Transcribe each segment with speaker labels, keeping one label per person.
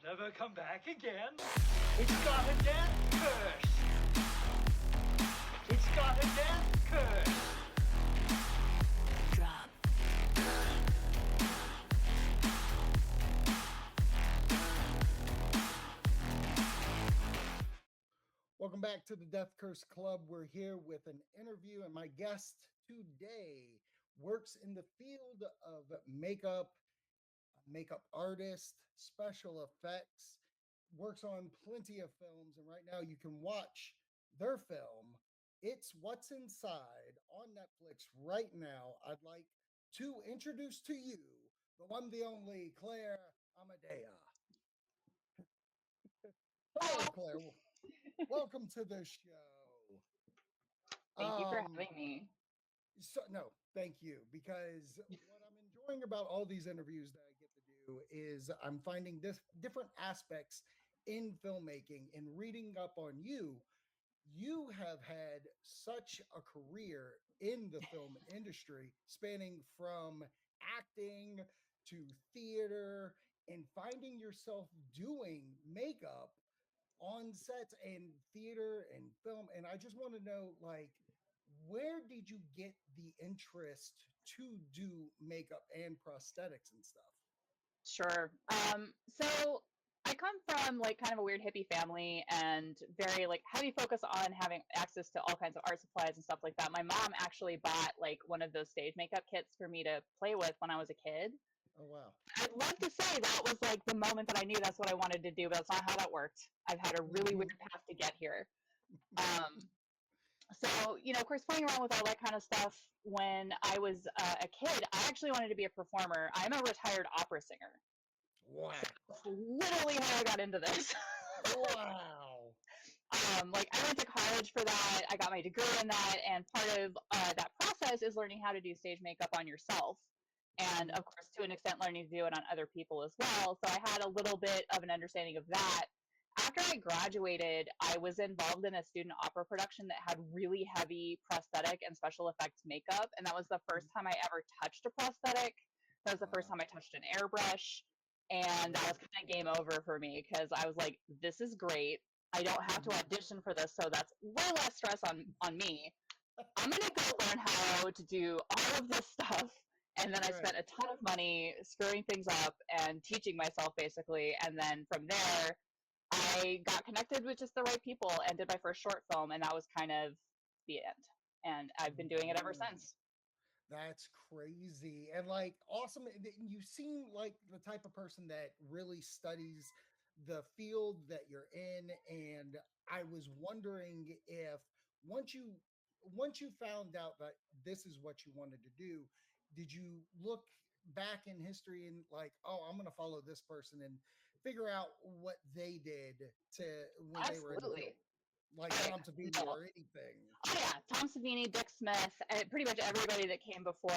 Speaker 1: never come back again. It's got a death curse. It's got a death curse.
Speaker 2: Drop.
Speaker 3: Welcome back to the Death Curse Club. We're here with an interview, and my guest today works in the field of makeup artist, special effects, works on plenty of films, and right now you can watch their film. It's What's Inside on Netflix right now. I'd like to introduce to you the one, the only Claire Amadea. Hello, Claire. Welcome to the show.
Speaker 4: Thank you for having me.
Speaker 3: So no, thank you, because what I'm enjoying about all these interviews that I get to do is I'm finding this different aspects in filmmaking and reading up on you. You have had such a career in the film industry, spanning from acting to theater and finding yourself doing makeup on sets and theater and film. And I just want to know, like, where did you get the interest to do makeup and prosthetics and stuff?
Speaker 4: Sure. So I come from like kind of a weird hippie family and very like heavy focus on having access to all kinds of art supplies and stuff like that. My mom actually bought like one of those stage makeup kits for me to play with when I was a kid.
Speaker 3: Oh wow.
Speaker 4: I'd love to say that was like the moment that I knew that's what I wanted to do, but that's not how that worked. I've had a really weird path to get here. So, of course, playing around with all that kind of stuff when I was a kid, I actually wanted to be a performer. I'm a retired opera singer.
Speaker 3: Wow.
Speaker 4: That's literally how I got into this.
Speaker 3: Wow.
Speaker 4: Like I went to college for that. I got my degree in that, and part of that process is learning how to do stage makeup on yourself, and of course, to an extent, learning to do it on other people as well. So I had a little bit of an understanding of that. After I graduated, I was involved in a student opera production that had really heavy prosthetic and special effects makeup, and that was the first time I ever touched a prosthetic. That was the first time I touched an airbrush, and that was kind of game over for me because I was like, "This is great. I don't have to audition for this, so that's way less stress on me. I'm gonna go learn how to do all of this stuff." And then I spent a ton of money screwing things up and teaching myself basically, and then from there I got connected with just the right people and did my first short film, and that was kind of the end. And I've been doing it ever since.
Speaker 3: That's crazy. And like awesome. You seem like the type of person that really studies the field that you're in. And I was wondering if once you once you found out that this is what you wanted to do, did you look back in history and like, oh, I'm gonna follow this person and figure out what they did to when they were in the
Speaker 4: Absolutely.
Speaker 3: field, like Tom Savini
Speaker 4: No.
Speaker 3: or anything?
Speaker 4: Oh yeah, Tom Savini, Dick Smith, pretty much everybody that came before.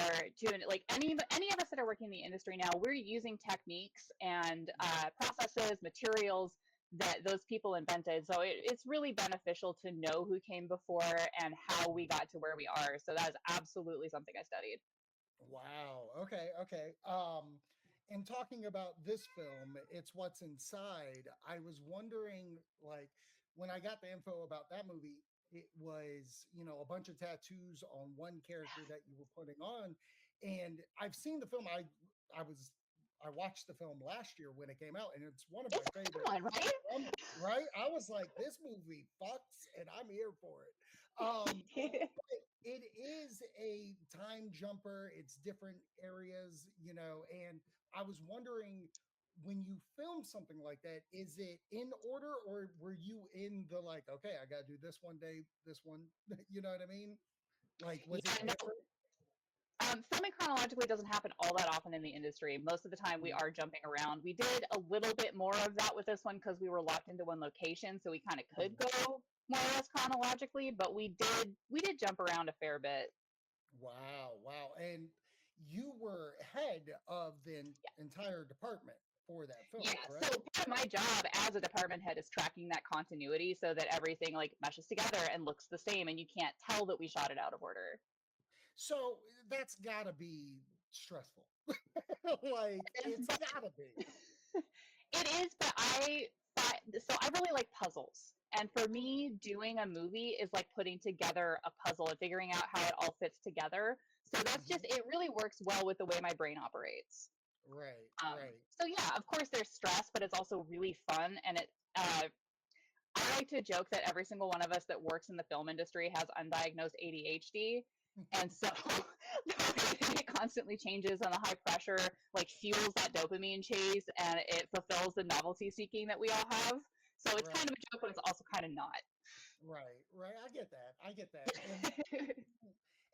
Speaker 4: To like any of us that are working in the industry now, we're using techniques and processes, materials that those people invented. So it's really beneficial to know who came before and how we got to where we are. So that is absolutely something I studied.
Speaker 3: Wow. Okay. Okay. And talking about this film, it's What's Inside. I was wondering, like, when I got the info about that movie, it was, a bunch of tattoos on one character that you were putting on. And I've seen the film. I watched the film last year when it came out, and it's one of my
Speaker 4: It's a good
Speaker 3: favorite.
Speaker 4: one, right?
Speaker 3: Right? I was like, this movie fucks, and I'm here for it. It is a time jumper. It's different areas, and I was wondering when you film something like that, is it in order or were you in the like, okay, I got to do this one day, this one, you know what I mean? Like, was
Speaker 4: Yeah,
Speaker 3: it
Speaker 4: no,
Speaker 3: different?
Speaker 4: filming chronologically doesn't happen all that often in the industry. Most of the time, we are jumping around. We did a little bit more of that with this one because we were locked into one location, so we kind of could go more or less chronologically. But we did jump around a fair bit.
Speaker 3: Wow, wow. And you were head of the entire department for that film,
Speaker 4: Yeah.
Speaker 3: correct?
Speaker 4: So part of my job as a department head is tracking that continuity so that everything like meshes together and looks the same, and you can't tell that we shot it out of order.
Speaker 3: So that's gotta be stressful. Like, it's
Speaker 4: But
Speaker 3: gotta be.
Speaker 4: it is, but I I really like puzzles. And for me, doing a movie is like putting together a puzzle and figuring out how it all fits together. So that's just,
Speaker 3: Mhm.
Speaker 4: it really works well with the way my brain operates.
Speaker 3: Right,
Speaker 4: Um,
Speaker 3: right.
Speaker 4: so yeah, of course there's stress, but it's also really fun. And I like to joke that every single one of us that works in the film industry has undiagnosed ADHD. And so the way that it constantly changes and the high pressure like fuels that dopamine chase and it fulfills the novelty seeking that we all have. So it's kind
Speaker 3: Right,
Speaker 4: of a joke, but it's also kind of not.
Speaker 3: right, right. I get that. I get that.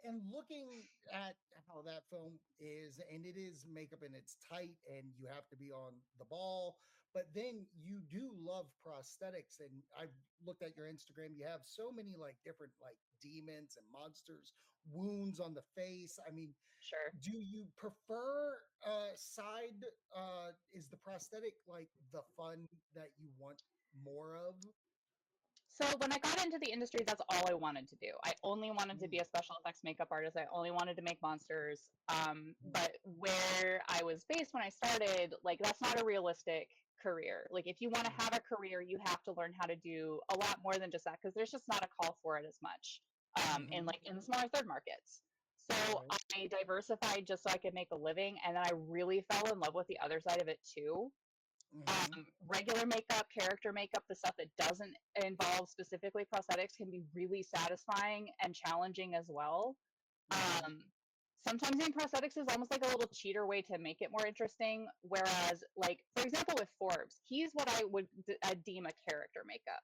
Speaker 3: And looking at how that film is, and it is makeup and it's tight and you have to be on the ball, but then you do love prosthetics. And I've looked at your Instagram, you have so many like different like demons and monsters, wounds on the face. I mean,
Speaker 4: Sure.
Speaker 3: do you prefer side is the prosthetic like the fun that you want more of?
Speaker 4: So when I got into the industry, that's all I wanted to do. I only wanted to be
Speaker 3: Mm,
Speaker 4: a special effects makeup artist. I only wanted to make monsters.
Speaker 3: mm,
Speaker 4: But where I was based when I started, like that's not a realistic career. Like if you want to
Speaker 3: mm,
Speaker 4: have a career, you have to learn how to do a lot more than just that because there's just not a call for it as much in
Speaker 3: mhm.
Speaker 4: like in the smaller third markets. So
Speaker 3: Right.
Speaker 4: I diversified just so I could make a living, and then I really fell in love with the other side of it too.
Speaker 3: Mhm.
Speaker 4: Regular makeup, character makeup, the stuff that doesn't involve specifically prosthetics can be really satisfying and challenging as well.
Speaker 3: Mhm.
Speaker 4: Um, Sometimes doing prosthetics is almost like a little cheater way to make it more interesting. Whereas, like for example, with Forbes, he's what I would deem a character makeup.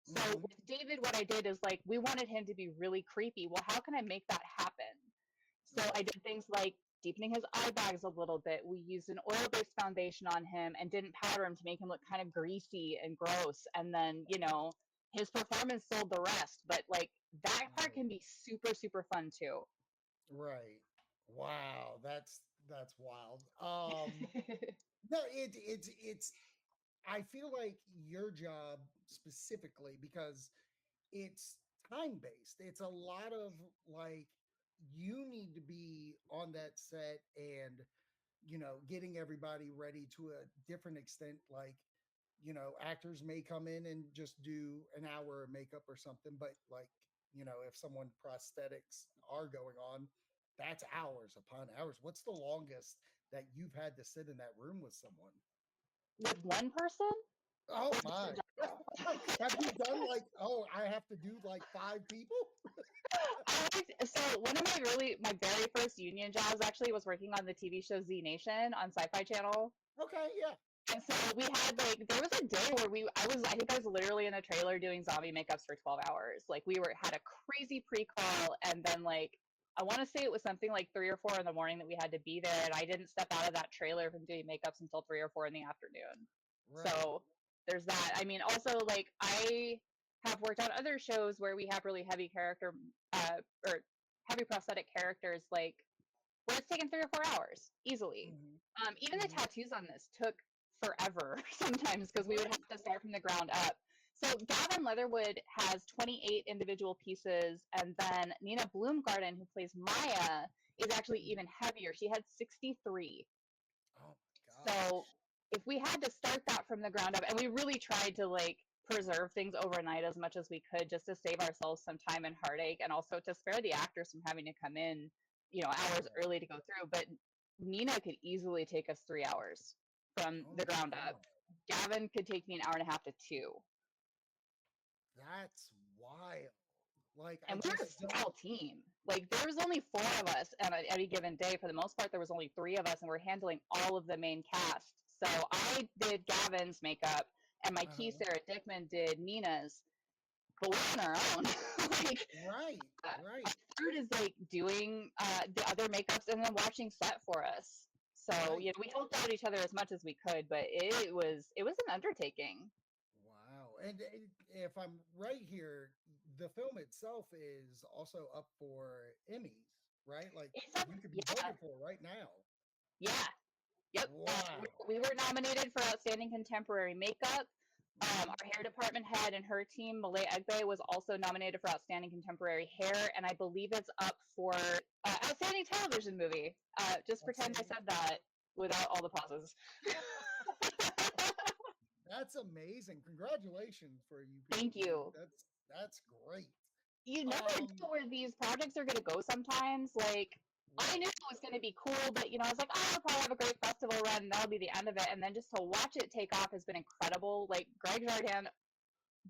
Speaker 4: So
Speaker 3: Mhm.
Speaker 4: with David, what I did is like we wanted him to be really creepy. Well, how can I make that happen? So I
Speaker 3: Right.
Speaker 4: did things like deepening his eye bags a little bit. We used an oil-based foundation on him and didn't powder him to make him look kind of greasy and gross. And then, his performance sold the rest. But like that part
Speaker 3: Right.
Speaker 4: can be super, super fun too.
Speaker 3: Right. Wow, that's wild. No, it's I feel like your job specifically because it's time based. It's a lot of like you need to be on that set and getting everybody ready to a different extent. Like, actors may come in and just do an hour of makeup or something, but like, if someone prosthetics are going on, that's hours upon hours. What's the longest that you've had to sit in that room with someone?
Speaker 4: With one person
Speaker 3: Oh
Speaker 4: or just
Speaker 3: my.
Speaker 4: in general?
Speaker 3: Have you done like, oh, I have to do like five people?
Speaker 4: So one of my very first union jobs actually was working on the TV show Z Nation on Sci-Fi Channel.
Speaker 3: Okay, yeah.
Speaker 4: And so we had like there was a day where I think I was literally in a trailer doing zombie makeups for 12 hours. Like we were had a crazy pre-call and then like I want to say it was something like 3 or 4 in the morning that we had to be there and I didn't step out of that trailer from doing makeups until 3 or 4 in the afternoon.
Speaker 3: Right.
Speaker 4: So there's that. I mean also like I have worked on other shows where we have really heavy character or heavy prosthetic characters like where it's taken 3 or 4 hours easily.
Speaker 3: Hmm.
Speaker 4: Even the
Speaker 3: Hmm.
Speaker 4: tattoos on this took forever sometimes because we would
Speaker 3: Right.
Speaker 4: have to start from the ground up. So Gavin Leatherwood has 28 individual pieces, and then Nina Bloomgarden, who plays Maya, is actually
Speaker 3: Mhm.
Speaker 4: even heavier. She had 63.
Speaker 3: Oh my
Speaker 4: So
Speaker 3: gosh.
Speaker 4: if we had to start that from the ground up, and we really tried to like preserve things overnight as much as we could just to save ourselves some time and heartache and also to spare the actors from having to come in, hours
Speaker 3: Right.
Speaker 4: early to go through. But Nina could easily take us 3 hours from
Speaker 3: Oh
Speaker 4: the
Speaker 3: my
Speaker 4: ground up.
Speaker 3: God.
Speaker 4: Gavin could take me an hour and a half to two.
Speaker 3: That's wild. Like, I
Speaker 4: And we were
Speaker 3: just
Speaker 4: a
Speaker 3: don't.
Speaker 4: small team. Like there was only 4 of us at any given day. For the most part, there was only 3 of us, and we're handling all of the main cast. So I did Gavin's makeup, and my key
Speaker 3: Uh-huh.
Speaker 4: Sarah Dickman did Nina's. But we're on our own. like
Speaker 3: Right.
Speaker 4: a
Speaker 3: Right.
Speaker 4: third is like doing the other makeups and then watching set for us. So
Speaker 3: Right.
Speaker 4: we helped out each other as much as we could, but it was an undertaking.
Speaker 3: Wow. And if I'm right here, the film itself is also up for Emmys, right? Like,
Speaker 4: It's up,
Speaker 3: you could be
Speaker 4: yeah,
Speaker 3: voted for right now.
Speaker 4: yeah. Yep.
Speaker 3: Wow.
Speaker 4: We were nominated for Outstanding Contemporary Makeup.
Speaker 3: Hmm.
Speaker 4: Our hair department head and her team, Malay Egbe, was also nominated for Outstanding Contemporary Hair, and I believe it's up for Outstanding Television Movie. Just pretend I
Speaker 3: Outstanding.
Speaker 4: said that without all the pauses.
Speaker 3: That's amazing. Congratulations for you
Speaker 4: Thank
Speaker 3: people.
Speaker 4: you.
Speaker 3: That's great.
Speaker 4: You never
Speaker 3: Um,
Speaker 4: know where these projects are going to go sometimes. Like, I
Speaker 3: right.
Speaker 4: knew it was going to be cool, but, I was like, oh, I'll probably have a great festival run, and that'll be the end of it. And then just to watch it take off has been incredible. Like, Greg Jardin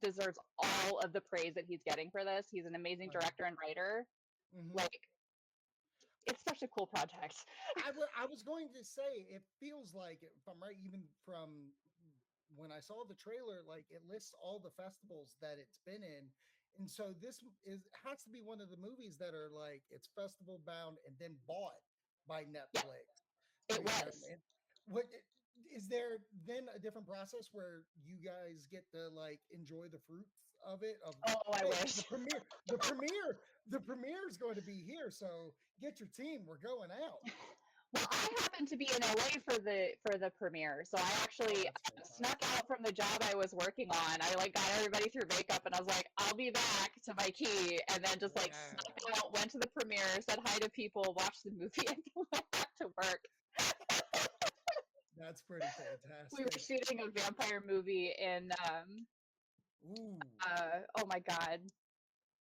Speaker 4: deserves all of the praise that he's getting for this. He's an amazing
Speaker 3: Right.
Speaker 4: director and writer.
Speaker 3: Hmm.
Speaker 4: Like, it's such a cool project.
Speaker 3: I was going to say, it feels like, if I'm right, even from when I saw the trailer, like it lists all the festivals that it's been in. And so this is has to be one of the movies that are like it's festival bound and then bought by
Speaker 4: Yeah,
Speaker 3: Netflix to
Speaker 4: it
Speaker 3: be done.
Speaker 4: was.
Speaker 3: And what is there then a different process where you guys get to like enjoy the fruits of it? Of
Speaker 4: Oh, I
Speaker 3: hey,
Speaker 4: wish.
Speaker 3: the premiere is going to be here, so get your team. We're going out.
Speaker 4: Well, I happened to be in LA for the premiere, so I
Speaker 3: Oh,
Speaker 4: actually
Speaker 3: that's
Speaker 4: snuck
Speaker 3: fantastic.
Speaker 4: out from the job I was working on. I like got everybody through makeup, and I was like, "I'll be back" to my key, and then just like snuck
Speaker 3: Wow.
Speaker 4: out, went to the premiere, said hi to people, watched the movie, and then went back to work.
Speaker 3: That's pretty
Speaker 4: We were
Speaker 3: fantastic.
Speaker 4: shooting a vampire movie in
Speaker 3: Ooh.
Speaker 4: oh my god,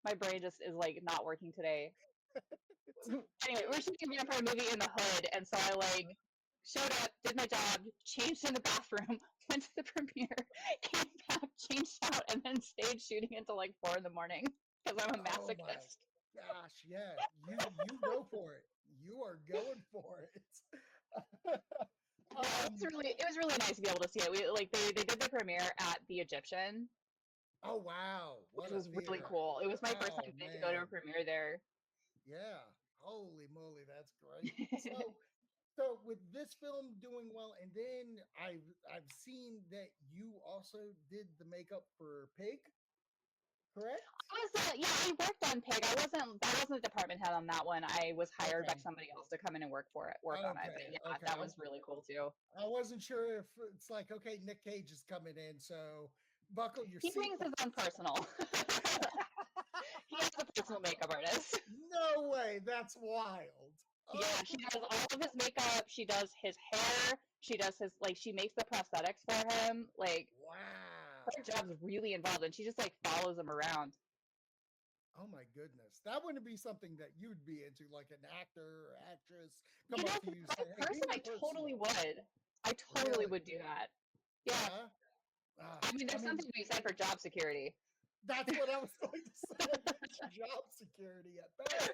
Speaker 4: my brain just is like not working today. Anyway, we're shooting a vampire movie in the hood, and so I like showed up, did my job, changed in the bathroom, went to the premiere, came back, changed out, and then stayed shooting until like 4 in the morning because I'm a
Speaker 3: Oh my
Speaker 4: masochist.
Speaker 3: gosh, yeah. You go for it. You are going for it.
Speaker 4: Yeah,
Speaker 3: um
Speaker 4: it was really nice to be able to see it. We like they did the premiere at the Egyptian,
Speaker 3: oh wow,
Speaker 4: which
Speaker 3: what a
Speaker 4: was really
Speaker 3: theater.
Speaker 4: cool. It was my first
Speaker 3: Oh
Speaker 4: time getting to go to
Speaker 3: man.
Speaker 4: a premiere there.
Speaker 3: Yeah. Holy moly, that's great. So with this film doing well, and then I've seen that you also did the makeup for Pig, correct?
Speaker 4: I was yeah, I worked on Pig. I wasn't the department head on that one. I was hired by
Speaker 3: Okay.
Speaker 4: somebody else to come in and work on it.
Speaker 3: Okay.
Speaker 4: But yeah,
Speaker 3: Okay.
Speaker 4: that was really cool too.
Speaker 3: I wasn't sure if it's like, okay, Nick Cage is coming in, so buckle your
Speaker 4: He brings his own
Speaker 3: seatbelts.
Speaker 4: personal. He has a personal makeup artist.
Speaker 3: No way, that's wild.
Speaker 4: Yeah,
Speaker 3: Oh,
Speaker 4: she does all of his makeup. She does his hair. She does his like she makes the prosthetics for him. Like her
Speaker 3: wow.
Speaker 4: job's really involved, and she just like follows him around.
Speaker 3: Oh my goodness. That wouldn't be something that you'd be into, like an actor or actress
Speaker 4: You
Speaker 3: come
Speaker 4: know,
Speaker 3: up to
Speaker 4: for
Speaker 3: you
Speaker 4: the
Speaker 3: say,
Speaker 4: right
Speaker 3: hey, be
Speaker 4: person,
Speaker 3: my
Speaker 4: I totally
Speaker 3: personal.
Speaker 4: would. I totally
Speaker 3: Really?
Speaker 4: would do that. Yeah,
Speaker 3: Yeah. Ah,
Speaker 4: I mean,
Speaker 3: I
Speaker 4: there's
Speaker 3: mean,
Speaker 4: something to be said for job security.
Speaker 3: that's what I was going to say. It's job security at best.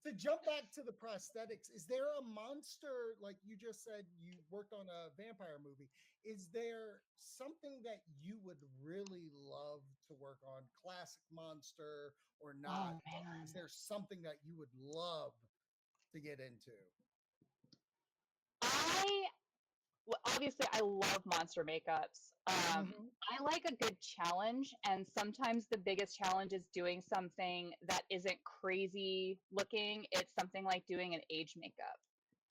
Speaker 3: To jump back to the prosthetics, is there a monster, like you just said you worked on a vampire movie? Is there something that you would really love to work on? Classic monster or not?
Speaker 4: Oh man.
Speaker 3: Is there something that you would love to get into?
Speaker 4: I well, obviously I love monster makeups.
Speaker 3: Hmm.
Speaker 4: I like a good challenge, and sometimes the biggest challenge is doing something that isn't crazy looking. It's something like doing an age makeup,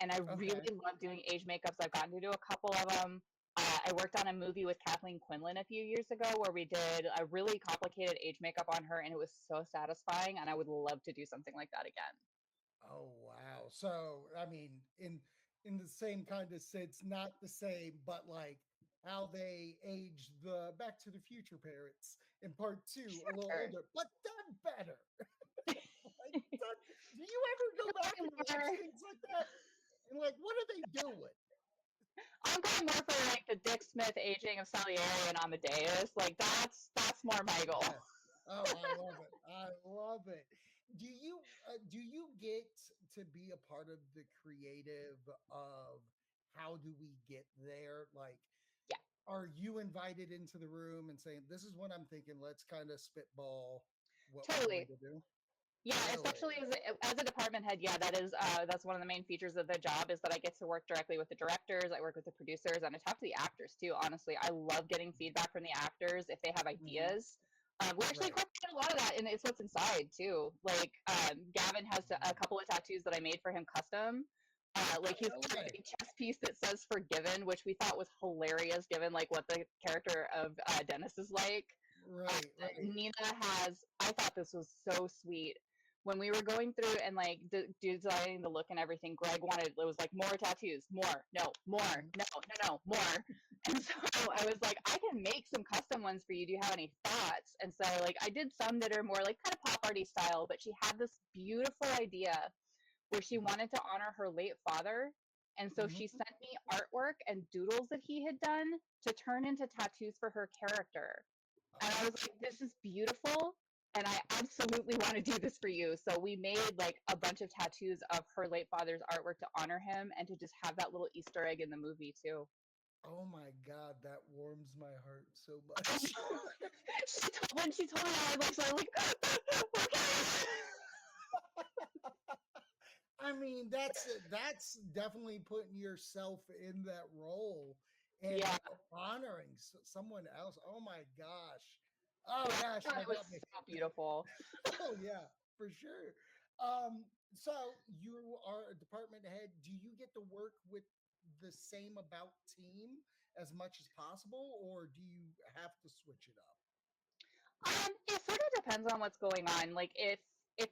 Speaker 4: and I really
Speaker 3: Okay.
Speaker 4: love doing age makeups. I've gotten to do a couple of them. I worked on a movie with Kathleen Quinlan a few years ago where we did a really complicated age makeup on her, and it was so satisfying. And I would love to do something like that again.
Speaker 3: Oh wow. So I mean, in the same kind of sense, not the same, but like how they aged the Back to the Future parents in part two, a little
Speaker 4: Sure.
Speaker 3: older, but done better. Like, do you ever go back and watch
Speaker 4: More,
Speaker 3: things like that? And like, what are they doing?
Speaker 4: I'm going more for like the Dick Smith aging of Salieri and Amadeus. Like that's more my goal.
Speaker 3: Yeah. Oh, I love it. I love it. Do you get to be a part of the creative of how do we get there? Like,
Speaker 4: Yeah,
Speaker 3: are you invited into the room and saying, "This is what I'm thinking. Let's kind of spitball what we're going
Speaker 4: totally.
Speaker 3: to do."
Speaker 4: Yeah,
Speaker 3: Really?
Speaker 4: especially as a department head, yeah, that's one of the main features of the job is that I get to work directly with the directors. I work with the producers, and I talk to the actors too. Honestly, I love getting feedback from the actors if they have
Speaker 3: Hmm.
Speaker 4: ideas. We actually
Speaker 3: Right.
Speaker 4: incorporate a lot of that in It's What's Inside too. Like Gavin has a couple of tattoos that I made for him custom. Like he's
Speaker 3: No
Speaker 4: got a
Speaker 3: way.
Speaker 4: big chest piece that says "Forgiven," which we thought was hilarious, given like what the character of Dennis is like.
Speaker 3: Right. Right.
Speaker 4: Nina has. I thought this was so sweet. when we were going through and like designing the look and everything, Greg wanted, it was like more tattoos, more, no, more, no, no, no, more. And so I was like, I can make some custom ones for you. Do you have any thoughts? And so like I did some that are more like kind of pop arty style, but she had this beautiful idea where she wanted to honor her late father. And so she
Speaker 3: Mm-hmm.
Speaker 4: sent me artwork and doodles that he had done to turn into tattoos for her character. And I was like, this is beautiful. And I absolutely want to do this for you. So we made like a bunch of tattoos of her late father's artwork to honor him and to just have that little Easter egg in the movie too.
Speaker 3: Oh my God, that warms my heart so much.
Speaker 4: When she told me, I was like, okay.
Speaker 3: I mean, that's definitely putting yourself in that role and
Speaker 4: Yeah,
Speaker 3: honoring someone else. Oh my gosh. Oh
Speaker 4: yeah,
Speaker 3: gosh,
Speaker 4: it
Speaker 3: that
Speaker 4: was
Speaker 3: got me.
Speaker 4: so beautiful.
Speaker 3: Oh yeah, for sure. So you are a department head. Do you get to work with the same about team as much as possible, or do you have to switch it up?
Speaker 4: It sort of depends on what's going on. Like if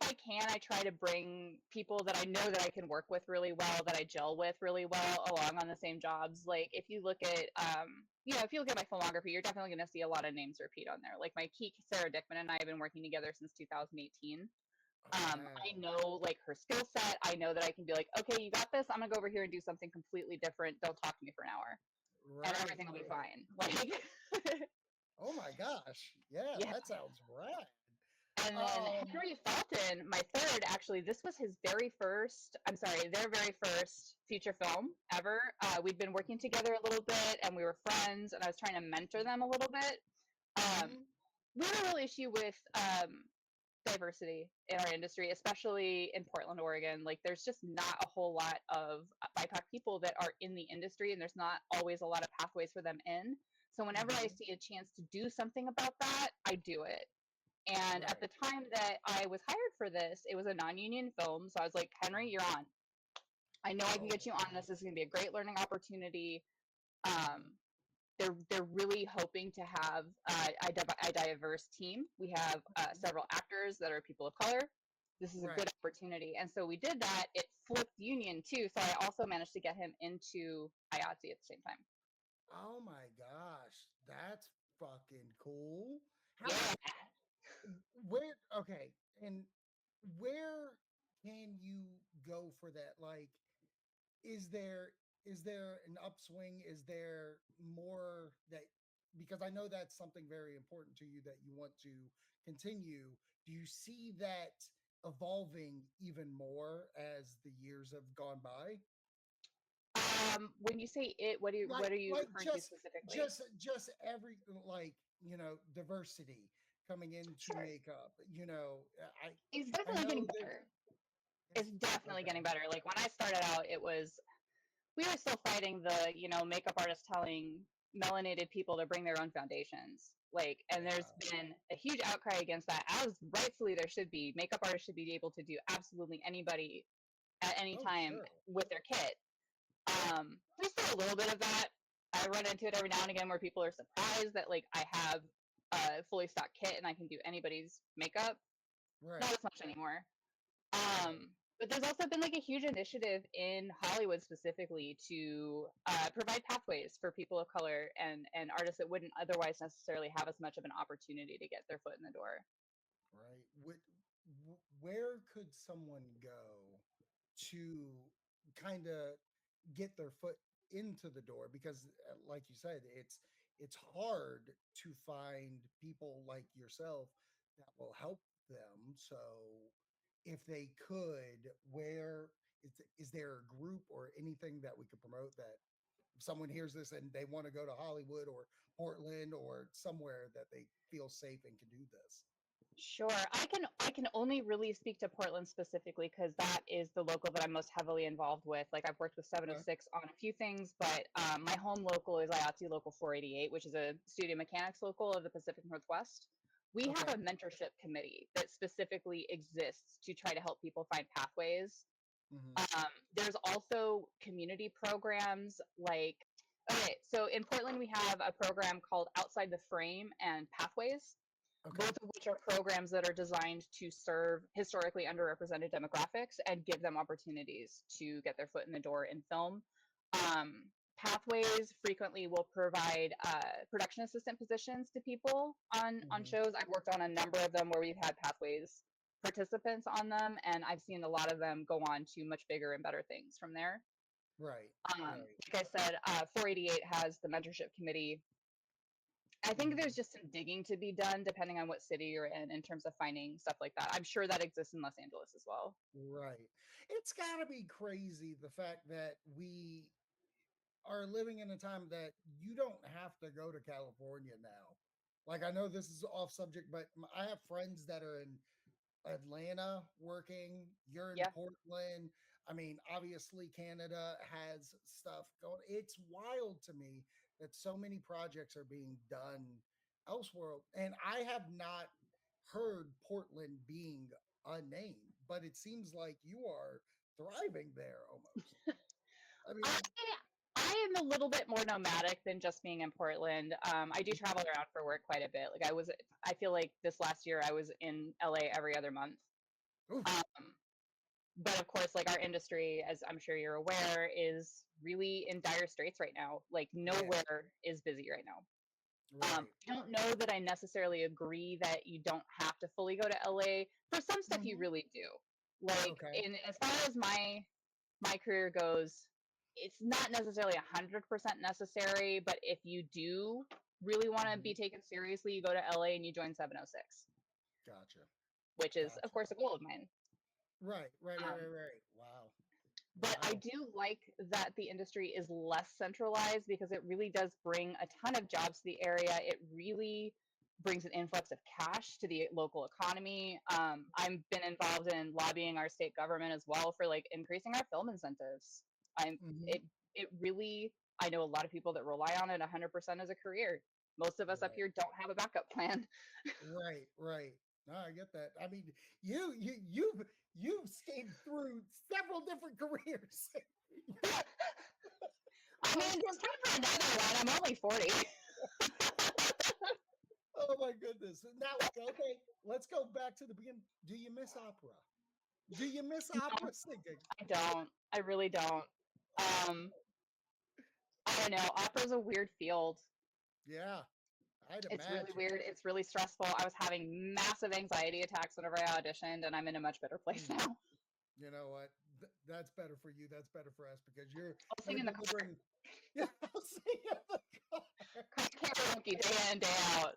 Speaker 4: I can, I try to bring people that I know that I can work with really well, that I gel with really well, along on the same jobs. Like if you look at if you look at my filmography, you're definitely going to see a lot of names repeat on there. Like my key Sarah Dickman and I have been working together since 2018.
Speaker 3: Oh
Speaker 4: I
Speaker 3: wow.
Speaker 4: know like her skill set. I know that I can be like, okay, you got this. I'm gonna go over here and do something completely different. Don't talk to me for an hour, and
Speaker 3: Right,
Speaker 4: everything will be
Speaker 3: right.
Speaker 4: fine. Like,
Speaker 3: Oh my gosh. Yeah,
Speaker 4: yeah.
Speaker 3: that sounds rad.
Speaker 4: And then
Speaker 3: Um,
Speaker 4: Henry Felton, my third, actually, this was his very first, I'm sorry, their very first feature film ever. We'd been working together a little bit and we were friends, and I was trying to mentor them a little bit. Um,
Speaker 3: mhm,
Speaker 4: we have a real issue with diversity in our industry, especially in Portland, Oregon. Like, there's just not a whole lot of BIPOC people that are in the industry, and there's not always a lot of pathways for them in. So, whenever I
Speaker 3: mhm,
Speaker 4: see a chance to do something about that, I do it. And at
Speaker 3: right.
Speaker 4: the time that I was hired for this, it was a non-union film. So I was like, Henry, you're on. I know I can
Speaker 3: Oh,
Speaker 4: get you on this. This is going to be a great learning opportunity. Um, they're really hoping to have a diverse team. We have several actors that are people of color. This is a good
Speaker 3: right.
Speaker 4: opportunity. And so we did that. It flipped union too. So I also managed to get him into IATSE at the same time.
Speaker 3: Oh my gosh, that's fucking cool. How
Speaker 4: Yeah.
Speaker 3: where okay, and where can you go for that? Like, is there is there an upswing? Is there more that because I know that's something very important to you that you want to continue. Do you see that evolving even more as the years have gone by?
Speaker 4: When you say it, what are you
Speaker 3: Like
Speaker 4: referring to specifically?
Speaker 3: just every like diversity coming into
Speaker 4: Sure.
Speaker 3: makeup.
Speaker 4: It's
Speaker 3: I
Speaker 4: definitely getting
Speaker 3: know there's
Speaker 4: better.
Speaker 3: it's
Speaker 4: It's definitely
Speaker 3: okay.
Speaker 4: getting better. Like when I started out, it was we were still fighting the, makeup artists telling melanated people to bring their own foundations. Like, and there's
Speaker 3: Yeah.
Speaker 4: been a huge outcry against that, as rightfully there should be. Makeup artists should be able to do absolutely anybody at any
Speaker 3: Oh
Speaker 4: time
Speaker 3: sure.
Speaker 4: with their kit. There's still a little bit of that. I run into it every now and again where people are surprised that like I have a fully stocked kit and I can do anybody's makeup. Not
Speaker 3: Right.
Speaker 4: as much anymore.
Speaker 3: Right.
Speaker 4: But there's also been like a huge initiative in Hollywood specifically to provide pathways for people of color and artists that wouldn't otherwise necessarily have as much of an opportunity to get their foot in the door.
Speaker 3: Right. Where could someone go to kind of get their foot into the door? Because, like you said, it's hard to find people like yourself that will help them. So, if they could, is there a group or anything that we could promote that if someone hears this and they want to go to Hollywood or Portland or somewhere that they feel safe and can do this?
Speaker 4: Sure, I can only really speak to Portland specifically because that is the local that I'm most heavily involved with. Like I've worked with
Speaker 3: Okay.
Speaker 4: 706 on a few things, but my home local is IATSE Local 488, which is a studio mechanics local of the Pacific Northwest. We have
Speaker 3: Okay.
Speaker 4: a mentorship committee that specifically exists to try to help people find pathways.
Speaker 3: Hmm.
Speaker 4: There's also community programs like, okay, so in Portland we have a program called Outside the Frame and Pathways.
Speaker 3: Okay.
Speaker 4: both of which are programs that are designed to serve historically underrepresented demographics and give them opportunities to get their foot in the door in film. Um, Pathways frequently will provide production assistant positions to people on
Speaker 3: Hmm.
Speaker 4: shows. I've worked on a number of them where we've had Pathways participants on them, and I've seen a lot of them go on to much bigger and better things from there.
Speaker 3: Right. Right.
Speaker 4: Like I said, 488 has the mentorship committee. I think
Speaker 3: Hmm.
Speaker 4: there's just some digging to be done depending on what city you're in terms of finding stuff like that. I'm sure that exists in Los Angeles as well.
Speaker 3: Right. It's got to be crazy the fact that we are living in a time that you don't have to go to California now. Like, I know this is off subject, but I have friends that are in Atlanta working, you're in
Speaker 4: Yeah.
Speaker 3: Portland. I mean, obviously, Canada has stuff going. It's wild to me that so many projects are being done elsewhere. And I have not heard Portland being a name, but it seems like you are thriving there almost. I
Speaker 4: I
Speaker 3: mean,
Speaker 4: I am a little bit more nomadic than just being in Portland. I do travel around for work quite a bit. I feel like this last year I was in LA every other month.
Speaker 3: oof,
Speaker 4: Um, but of course, like our industry, as I'm sure you're aware, is really in dire straits right now. Like
Speaker 3: yeah,
Speaker 4: nowhere is busy right now.
Speaker 3: right.
Speaker 4: I don't know that I necessarily agree that you don't have to fully go to LA. For some stuff, you
Speaker 3: Hmm.
Speaker 4: really do. Like
Speaker 3: Okay.
Speaker 4: in as far as my career goes, it's not necessarily 100% necessary, but if you do really want to
Speaker 3: Hmm.
Speaker 4: be taken seriously, you go to LA and you join 706,
Speaker 3: Gotcha.
Speaker 4: which is, of
Speaker 3: Gotcha.
Speaker 4: course, a goal of mine.
Speaker 3: Right, right, right,
Speaker 4: Um,
Speaker 3: right, right. Wow.
Speaker 4: but I
Speaker 3: Wow.
Speaker 4: do like that the industry is less centralized because it really does bring a ton of jobs to the area. It really brings an influx of cash to the local economy. I've been involved in lobbying our state government as well for like increasing our film incentives. I'm
Speaker 3: Hmm.
Speaker 4: it it really I know a lot of people that rely on it 100% as a career. Most of us up
Speaker 3: Right,
Speaker 4: here don't have a backup plan.
Speaker 3: right, right. No, I get that. I mean, you've skated through several different careers.
Speaker 4: I
Speaker 3: I was
Speaker 4: mean,
Speaker 3: gonna,
Speaker 4: it's time for another one. I'm only 40.
Speaker 3: oh my goodness. Now, okay, let's go back to the beginning. Do you miss opera? Do you miss
Speaker 4: No,
Speaker 3: opera singing?
Speaker 4: I don't. I really don't. Um, I don't know. Opera's a weird field.
Speaker 3: Yeah, I'd
Speaker 4: It's really
Speaker 3: imagine.
Speaker 4: weird. It's really stressful. I was having massive anxiety attacks whenever I auditioned, and I'm in a much better place
Speaker 3: Hmm.
Speaker 4: now.
Speaker 3: You know what? That's better for you. That's better for us because
Speaker 4: I'll sing
Speaker 3: you're
Speaker 4: in the car,
Speaker 3: delivering. Yeah, I'll sing in the car.
Speaker 4: car karaoke day in day out.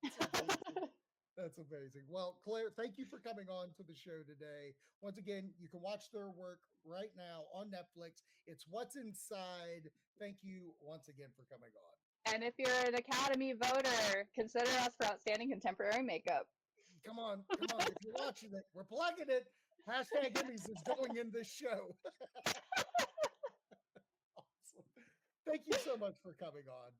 Speaker 3: That's amazing. That's amazing. Well, Claire, thank you for coming on to the show today. Once again, you can watch their work right now on Netflix. It's What's Inside. Thank you once again for coming on.
Speaker 4: And if you're an Academy voter, consider us for outstanding contemporary makeup.
Speaker 3: Come on, come on. If you're watching it, we're plugging it. Hashtag Emmys is going in this show. Awesome. Thank you so much for coming on.